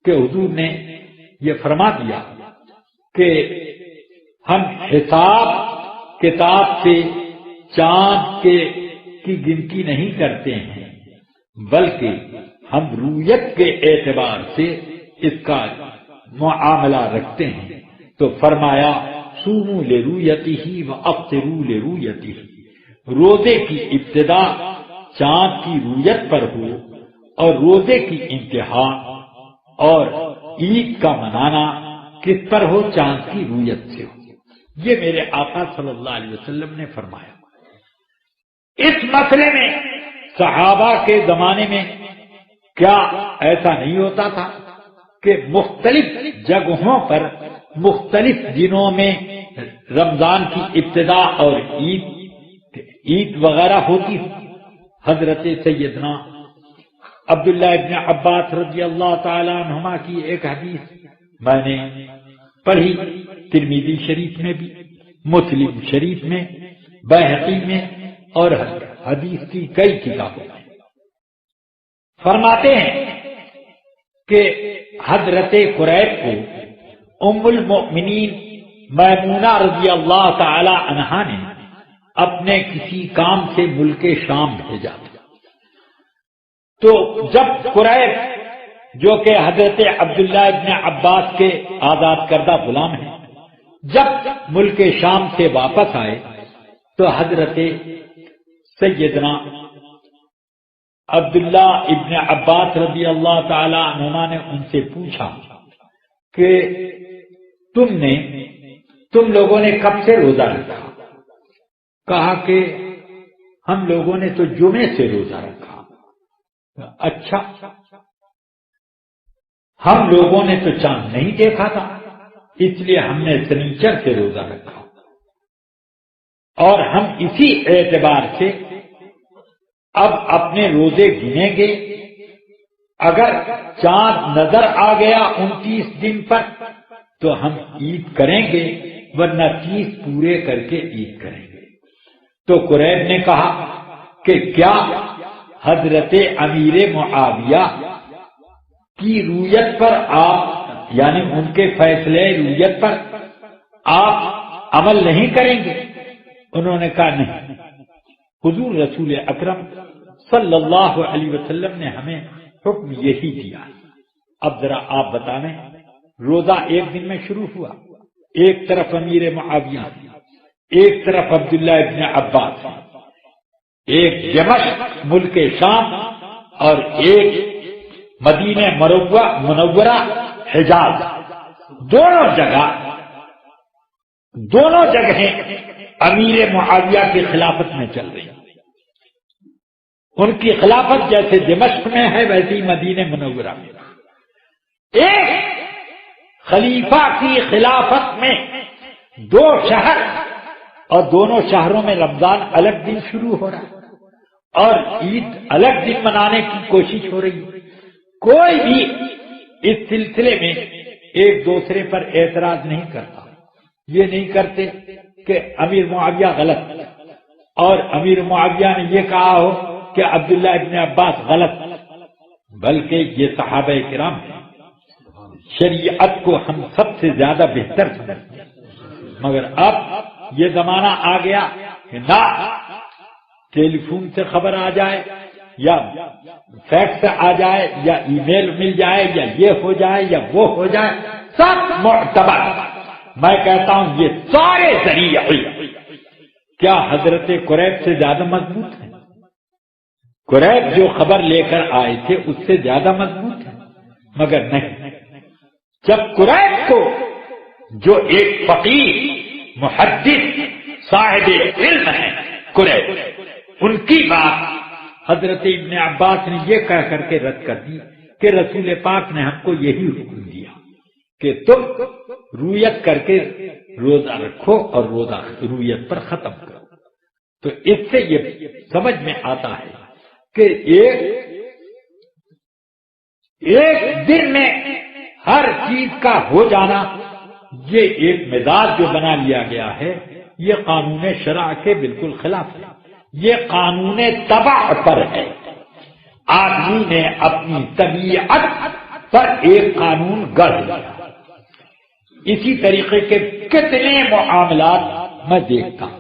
کہ حضور نے یہ فرما دیا کہ ہم حساب کتاب سے چاند کی گنتی نہیں کرتے ہیں، بلکہ ہم رویت کے اعتبار سے اس کا معاملہ رکھتے ہیں۔ تو فرمایا صوموا لرؤیتہ وافطروا لرؤیتہ، روزے کی ابتدا چاند کی رویت پر ہو اور روزے کی انتہا اور عید کا منانا کس پر ہو؟ چاند کی رویت سے ہو۔ یہ میرے آقا صلی اللہ علیہ وسلم نے فرمایا۔ اس مسئلے میں صحابہ کے زمانے میں کیا ایسا نہیں ہوتا تھا کہ مختلف جگہوں پر مختلف دنوں میں رمضان کی ابتدا اور عید وغیرہ ہوتی ہو؟ حضرت سیدنا عبداللہ ابن عباس رضی اللہ تعالی عنہما کی ایک حدیث میں نے پڑھی، ترمذی شریف میں بھی، مسلم شریف میں، بیہقی میں اور حدیث کی کئی کتابوں میں۔ فرماتے ہیں کہ حضرت قریب کو ام المؤمنین میمونہ رضی اللہ تعالی عنہا نے اپنے کسی کام سے ملک شام بھیجا تھا۔ تو جب قریب جو کہ حضرت عبداللہ ابن عباس کے آزاد کردہ غلام ہیں، جب ملک شام سے واپس آئے تو حضرت سیدنا عبداللہ ابن عباس رضی اللہ تعالی عنہما نے ان سے پوچھا کہ تم لوگوں نے کب سے روزہ رکھا؟ کہا کہ ہم لوگوں نے تو جمعے سے روزہ رکھا۔ اچھا، ہم لوگوں نے تو چاند نہیں دیکھا تھا، اس لیے ہم نے سنیچر سے روزہ رکھا، اور ہم اسی اعتبار سے اب اپنے روزے گنیں گے۔ اگر چاند نظر آ گیا 29 دن پر تو ہم عید کریں گے، ورنہ 30 پورے کر کے عید کریں گے۔ تو قریب نے کہا کہ کیا حضرت امیر معاویہ کی رویت پر آپ، یعنی ان کے فیصلے رویت پر آپ عمل نہیں کریں گے؟ انہوں نے کہا نہیں، حضور رسول اکرم صلی اللہ علیہ وسلم نے ہمیں حکم یہی دیا۔ اب ذرا آپ بتائیں، روزہ ایک دن میں شروع ہوا، ایک طرف امیر معاویہ، ایک طرف عبداللہ ابن عباس، ایک دمشق ملک شام اور ایک مدینہ منورہ حجاز، دونوں جگہیں امیر معاویہ کی خلافت میں چل رہی ہیں۔ ان کی خلافت جیسے دمشق میں ہے ویسے ہی مدینہ منورہ میں۔ ایک خلیفہ کی خلافت میں 2 شہر، اور دونوں شہروں میں رمضان الگ دن شروع ہو رہا ہے اور عید الگ دن منانے کی کوشش ہو رہی ہے۔ کوئی بھی اس سلسلے میں ایک دوسرے پر اعتراض نہیں کرتا۔ یہ نہیں کرتے کہ امیر معاویہ غلط اور امیر معاویہ نے یہ کہا ہو کہ عبداللہ ابن عباس غلط، بلکہ یہ صحابہ کرام ہیں، شریعت کو ہم سب سے زیادہ بہتر سمجھتے ہیں۔ مگر اب یہ زمانہ آ گیا کہ نہ ٹیلی فون سے خبر آ جائے یا فیکس آ جائے یا ای میل مل جائے یا یہ ہو جائے یا وہ ہو جائے، سب معتبر۔ میں کہتا ہوں یہ سارے ذریعے کیا حضرت قریب سے زیادہ مضبوط ہیں؟ قریب جو خبر لے کر آئے تھے اس سے زیادہ مضبوط ہے؟ مگر نہیں، جب قریب کو جو ایک فقیہ محدث صاحب علم ہے قریب، ان کی بات حضرت ابن عباس نے یہ کہہ کر کے رد کر دی کہ رسول پاک نے ہم کو یہی حکم دیا کہ تم رویت کر کے روزہ رکھو اور روزہ رویت پر ختم کرو۔ تو اس سے یہ سمجھ میں آتا ہے کہ ایک دن میں ہر چیز کا ہو جانا، یہ ایک مزاج جو بنا لیا گیا ہے، یہ قانون شرع کے بالکل خلاف ہے، یہ قانون طبع پر ہے۔ آدمی نے اپنی طبیعت پر ایک قانون گڑھ لیا۔ اسی طریقے کے کتنے معاملات میں دیکھتا ہوں۔